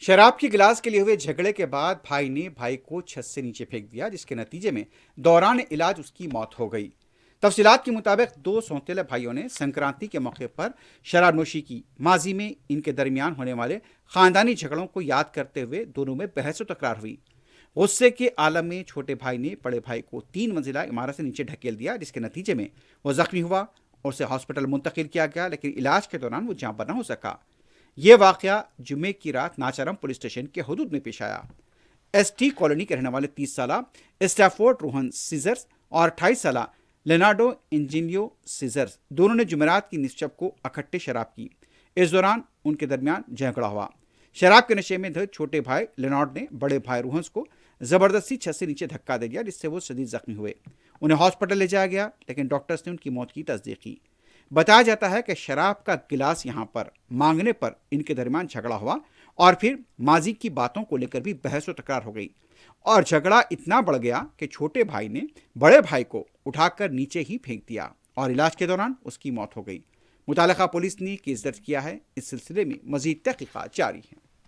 शराब के गिलास के लिए हुए झगड़े के बाद भाई ने भाई को छत से नीचे फेंक दिया, जिसके नतीजे में दौरान इलाज उसकी मौत हो गई। तफसीलात के मुताबिक दो सौतेले भाइयों ने संक्रांति के मौके पर शराब नोशी की। माजी में इनके दरमियान होने वाले खानदानी झगड़ों को याद करते हुए दोनों में बहस व तकरार हुई। गुस्से के आलम में छोटे भाई ने बड़े भाई को 3 मंजिला इमारत से नीचे ढकेल दिया, जिसके नतीजे में वो जख्मी हुआ और उसे हॉस्पिटल मुंतकिल किया गया, लेकिन इलाज के दौरान वो जान पर न हो सका। ये वाकया जुमे की रात नाचारम पुलिस स्टेशन के हदूद में पेश आया। एसटी कॉलोनी के रहने वाले 30 साल स्टैफोर्ड रोहन सीजर्स और 28 साल लेनार्डो इंजीनियो सीजर्स दोनों ने जुमेरात की निश्चप को इकट्ठे शराब की। इस दौरान उनके दरमियान झगड़ा हुआ। शराब के नशे में धुत छोटे भाई लेनार्ड ने बड़े भाई रोहन्स को जबरदस्ती छत से नीचे धक्का दे दिया, जिससे वो शदीद जख्मी हुए। उन्हें हॉस्पिटल ले जाया गया, लेकिन डॉक्टर्स ने उनकी मौत की तस्दीक की। बताया जाता है कि शराब का गिलास यहां पर मांगने पर इनके दरमियान झगड़ा हुआ और फिर माजी की बातों को लेकर भी बहस व तकरार हो गई और झगड़ा इतना बढ़ गया कि छोटे भाई ने बड़े भाई को उठाकर नीचे ही फेंक दिया और इलाज के दौरान उसकी मौत हो गई। मुतालिका पुलिस ने केस दर्ज किया है। इस सिलसिले में मजीद तहकीकात जारी है।